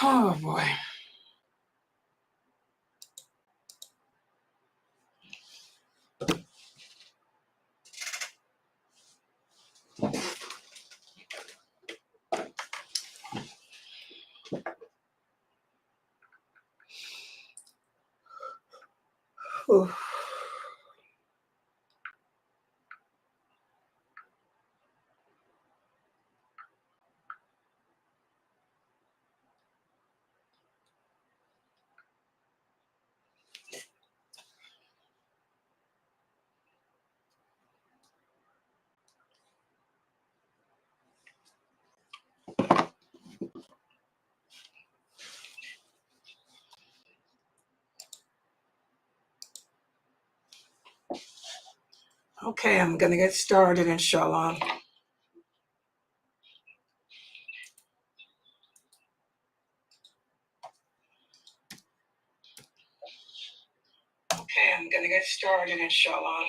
Oh boy. Ooh. Okay, I'm going to get started, inshallah. Okay, I'm going to get started, inshallah.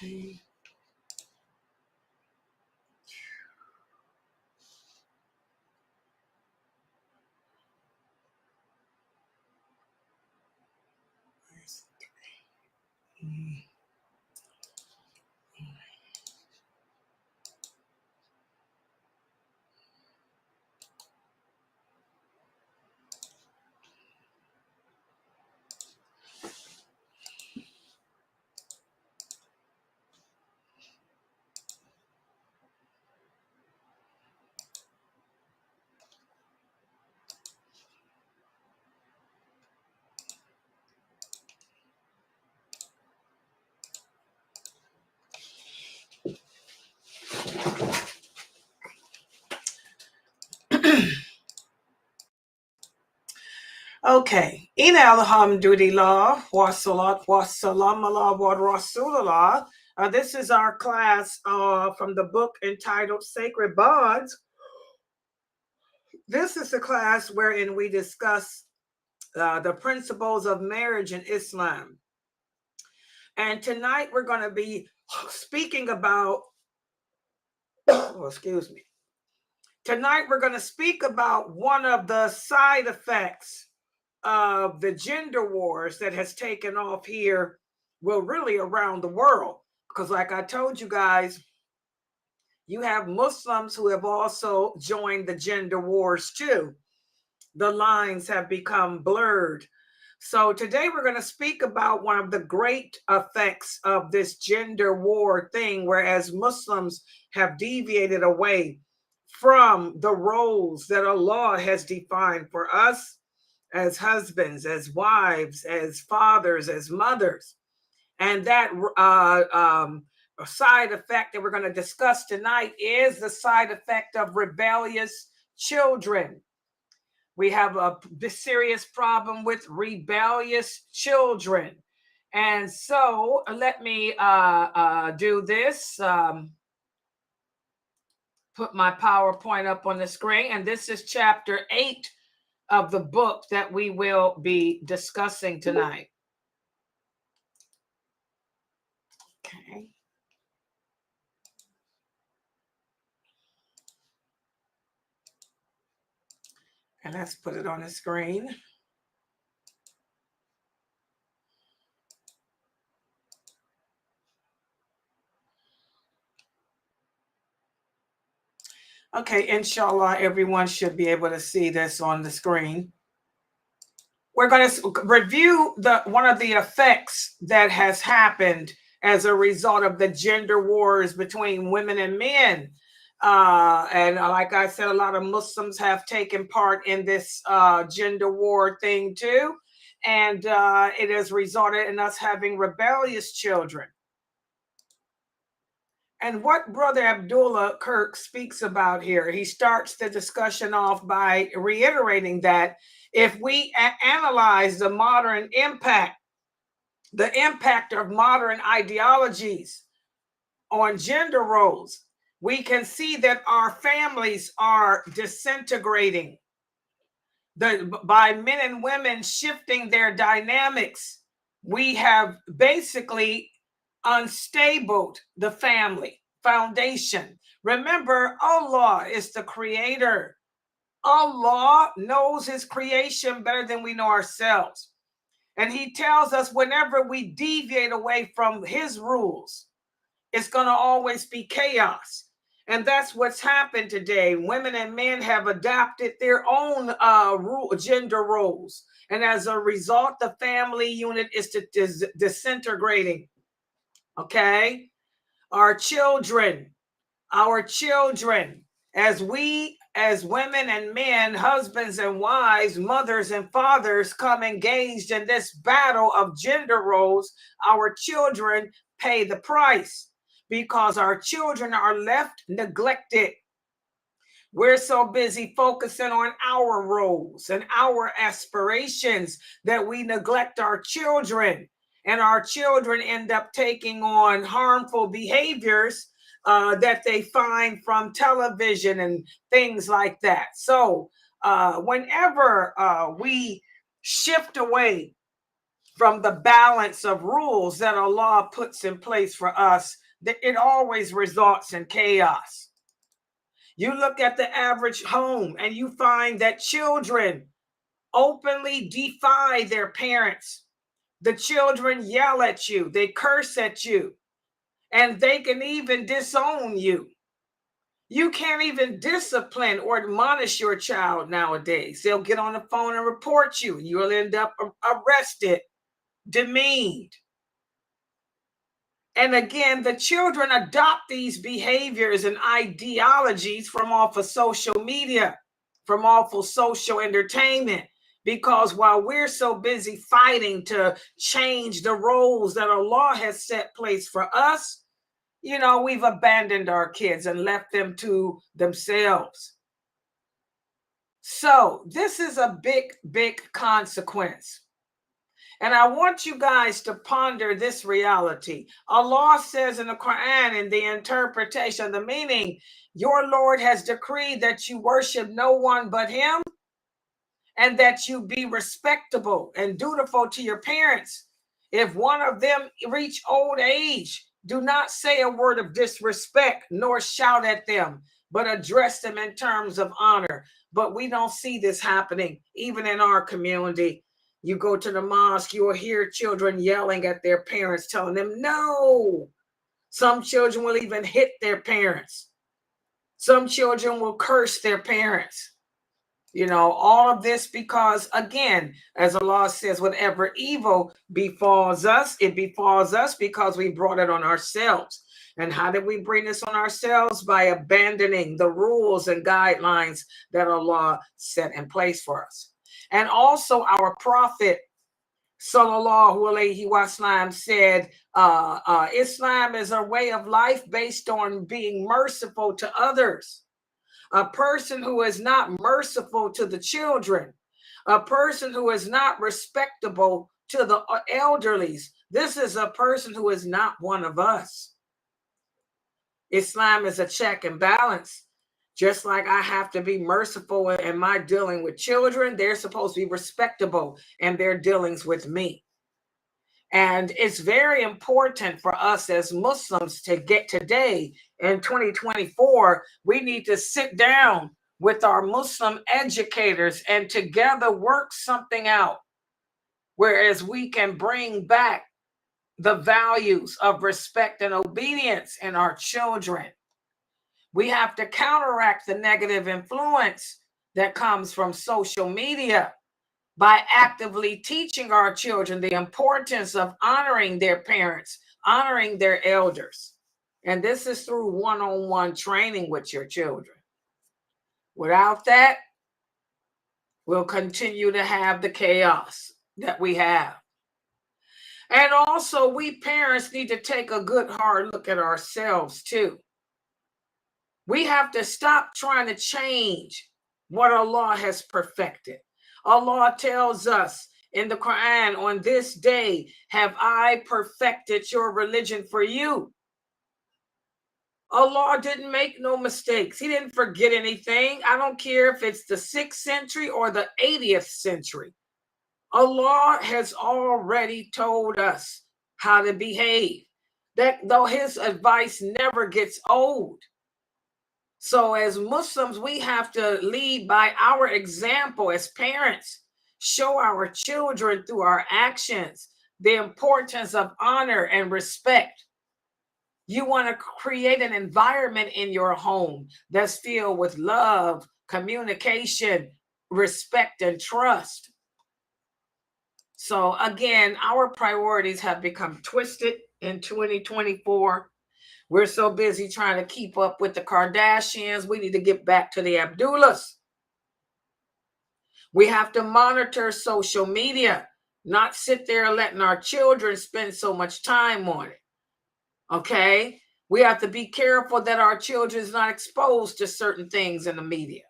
Okay. Okay. Ina alhamdulillah wa salat wa salam ala wa rasulullah. This is our class from the book entitled Sacred Bonds. This is a class wherein we discuss the principles of marriage in Islam. And tonight we're going to be speaking about, excuse me. Tonight we're going to speak about one of the side effects of the gender wars that has taken off here, well, really around the world. Because like I told you guys, you have Muslims who have also joined the gender wars too. The lines have become blurred. So today we're going to speak about one of the great effects of this gender war thing, whereas Muslims have deviated away from the roles that Allah has defined for us as husbands, as wives, as fathers, as mothers. And that side effect that we're going to discuss tonight is the side effect of rebellious children. We have a serious problem with rebellious children. And so let me do this. Put my PowerPoint up on the screen. And this is chapter 8 of the book that we will be discussing tonight. Okay. And let's put it on the screen. Okay, inshallah, everyone should be able to see this on the screen. We're going to review one of the effects that has happened as a result of the gender wars between women and men. And like I said, a lot of Muslims have taken part in this gender war thing too. And it has resulted in us having rebellious children. And what Brother Abdullah Kirk speaks about here, he starts the discussion off by reiterating that if we analyze the modern impact, the impact of modern ideologies on gender roles, We can see that our families are disintegrating by men and women shifting their dynamics. We have basically unstabled the family foundation. Remember, Allah is the creator. Allah knows his creation better than we know ourselves. And he tells us whenever we deviate away from his rules, it's going to always be chaos. And that's what's happened today. Women and men have adopted their own gender roles. And as a result, the family unit is disintegrating. Okay? Our children, as we, as women and men, husbands and wives, mothers and fathers, come engaged in this battle of gender roles, our children pay the price because our children are left neglected. We're so busy focusing on our roles and our aspirations that we neglect our children, and our children end up taking on harmful behaviors that they find from television and things like that. So whenever we shift away from the balance of rules that Allah puts in place for us, it always results in chaos. You look at the average home and you find that children openly defy their parents. The children yell at you, they curse at you, and they can even disown you. You can't even discipline or admonish your child nowadays. They'll get on the phone and report you. You'll end up arrested, demeaned. And again, the children adopt these behaviors and ideologies from off of social media, from off of social entertainment, because while we're so busy fighting to change the roles that Allah has set place for us, you know, we've abandoned our kids and left them to themselves. So this is a big, big consequence. And I want you guys to ponder this reality. Allah says in the Quran, in the interpretation, the meaning, your Lord has decreed that you worship no one but him, and that you be respectable and dutiful to your parents. If one of them reach old age, do not say a word of disrespect, nor shout at them, but address them in terms of honor. But we don't see this happening, even in our community. You go to the mosque, you will hear children yelling at their parents, telling them no. Some children will even hit their parents. Some children will curse their parents. You know, all of this because, again, as Allah says, whatever evil befalls us, it befalls us because we brought it on ourselves. And how did we bring this on ourselves? By abandoning the rules and guidelines that Allah set in place for us. And also our Prophet, Sallallahu Alaihi Wasallam, said, Islam is a way of life based on being merciful to others. A person who is not merciful to the children, a person who is not respectable to the elderlies, this is a person who is not one of us. Islam is a check and balance. Just like I have to be merciful in my dealing with children, they're supposed to be respectable in their dealings with me. And it's very important for us as Muslims to get today in 2024, we need to sit down with our Muslim educators and together work something out, whereas we can bring back the values of respect and obedience in our children. We have to counteract the negative influence that comes from social media by actively teaching our children the importance of honoring their parents, honoring their elders. And this is through one-on-one training with your children. Without that, we'll continue to have the chaos that we have. And also, we parents need to take a good hard look at ourselves too. We have to stop trying to change what Allah has perfected. Allah tells us in the Quran, on this day have I perfected your religion for you. Allah didn't make no mistakes. He didn't forget anything. I don't care if it's the 6th century or the 80th century. Allah has already told us how to behave. That though his advice never gets old. So as Muslims, we have to lead by our example as parents, show our children through our actions the importance of honor and respect. You want to create an environment in your home that's filled with love, communication, respect, and trust. So again, our priorities have become twisted in 2024. We're so busy trying to keep up with the Kardashians. We need to get back to the Abdullahs. We have to monitor social media, not sit there letting our children spend so much time on it. Okay? We have to be careful that our children is not exposed to certain things in the media.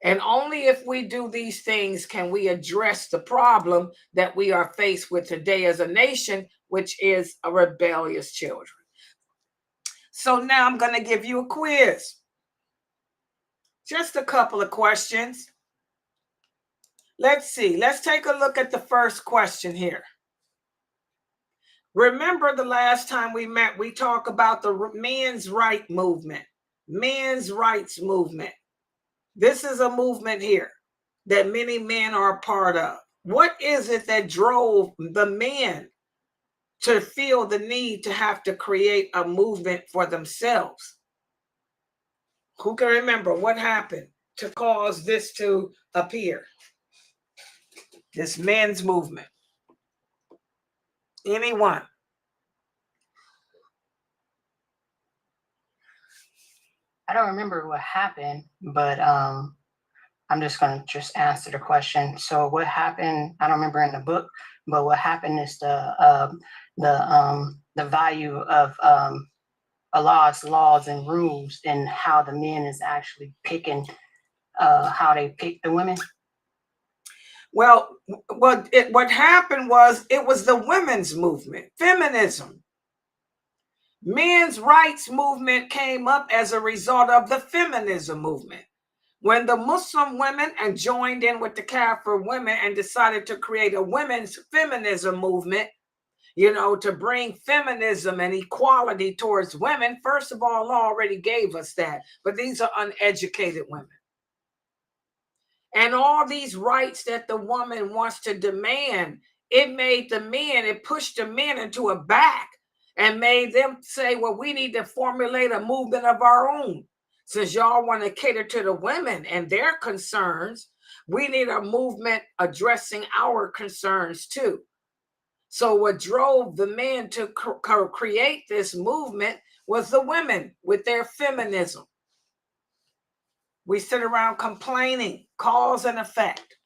And only if we do these things can we address the problem that we are faced with today as a nation, which is a rebellious children. So now I'm going to give you a quiz. Just a couple of questions. Let's see. Let's take a look at the first question here. Remember the last time we met, we talked about the men's rights movement. Men's rights movement. This is a movement here that many men are a part of. What is it that drove the men to feel the need to have to create a movement for themselves? Who can remember what happened to cause this to appear? This men's movement. Anyone? I don't remember what happened, but I'm just going to just answer the question. So what happened, I don't remember in the book, but what happened is the value of Allah's laws and rules and how the men is actually picking, how they pick the women. Well, what happened was it was the women's movement, feminism. Men's rights movement came up as a result of the feminism movement. When the Muslim women and joined in with the Kafir women and decided to create a women's feminism movement, to bring feminism and equality towards women, first of all, Allah already gave us that. But these are uneducated women. And all these rights that the woman wants to demand, it pushed the men into a back and made them say, well, we need to formulate a movement of our own. Since y'all want to cater to the women and their concerns, we need a movement addressing our concerns too. So what drove the men to create this movement was the women with their feminism. We sit around complaining, cause and effect.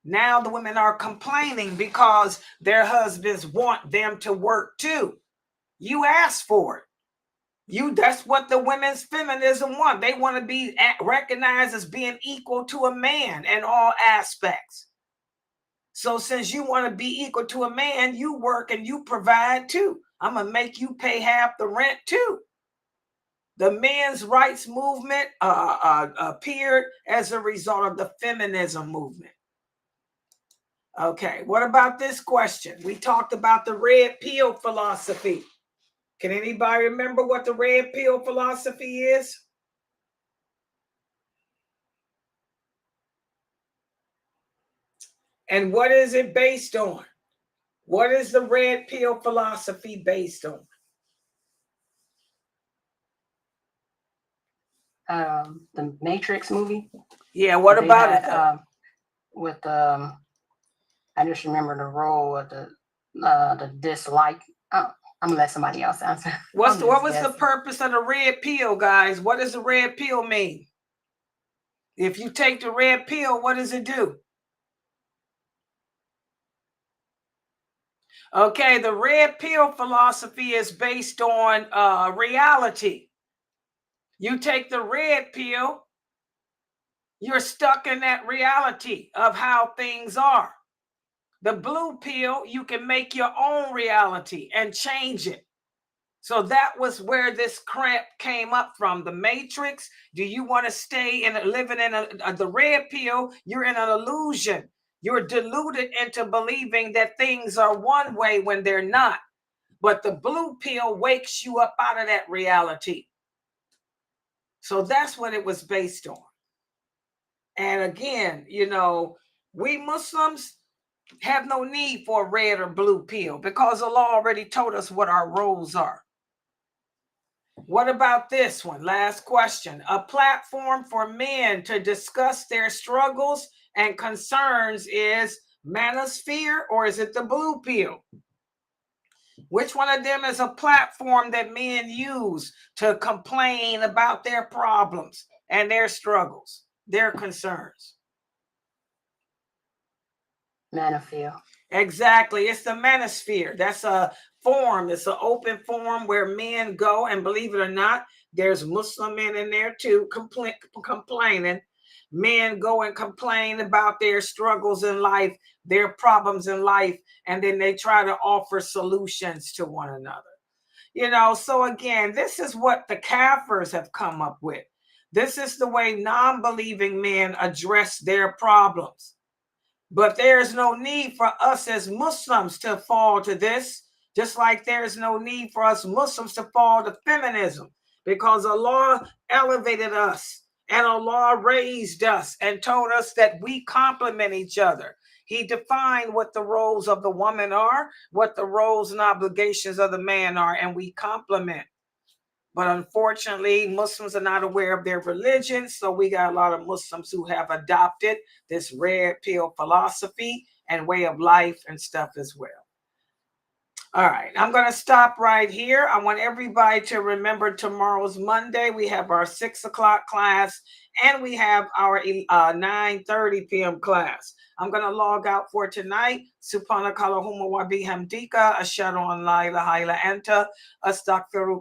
Now the women are complaining because their husbands want them to work too. You asked for it. That's what the women's feminism want. They want to be recognized as being equal to a man in all aspects. So since you want to be equal to a man, you work and you provide too. I'm going to make you pay half the rent too. The men's rights movement appeared as a result of the feminism movement. Okay, what about this question? We talked about the red pill philosophy. Can anybody remember what the red pill philosophy is? And what is it based on? What is the red pill philosophy based on? The Matrix movie. Yeah, what about it? I just remember the role of the dislike. I'm gonna let somebody else answer. What was the purpose of the red pill, guys? What does the red pill mean? If you take the red pill, what does it do? Okay, the red pill philosophy is based on reality. You take the red pill, you're stuck in that reality of how things are. The blue pill, you can make your own reality and change it. So that was where this cramp came up from. The matrix. Do you want to stay in living in the red pill? You're in an illusion. You're deluded into believing that things are one way when they're not. But the blue pill wakes you up out of that reality. So that's what it was based on. And again, you know, we Muslims have no need for a red or blue pill because Allah already told us what our roles are. What about this one? Last question. A platform for men to discuss their struggles and concerns is manosphere, or is it the blue pill? Which one of them is a platform that men use to complain about their problems and their struggles, their concerns? Manosphere. Exactly. It's the manosphere. That's a forum. It's an open forum where men go, and believe it or not, there's Muslim men in there too, complaining. Men go and complain about their struggles in life, their problems in life, and then they try to offer solutions to one another. You know, so again, this is what the Kafirs have come up with. This is the way non-believing men address their problems. But there's no need for us as Muslims to fall to this, just like there's no need for us Muslims to fall to feminism, because Allah elevated us and Allah raised us and told us that we complement each other. He defined what the roles of the woman are, what the roles and obligations of the man are, and we complement. But unfortunately, Muslims are not aware of their religion. So we got a lot of Muslims who have adopted this red pill philosophy and way of life and stuff as well. All right, I'm going to stop right here. I want everybody to remember tomorrow's Monday. We have our 6 o'clock class and we have our 9:30 p.m. class. I'm going to log out for tonight. Subhanakallahumma wa bihamdika, ashhadu an la ilaha illa anta, astaghfiruka.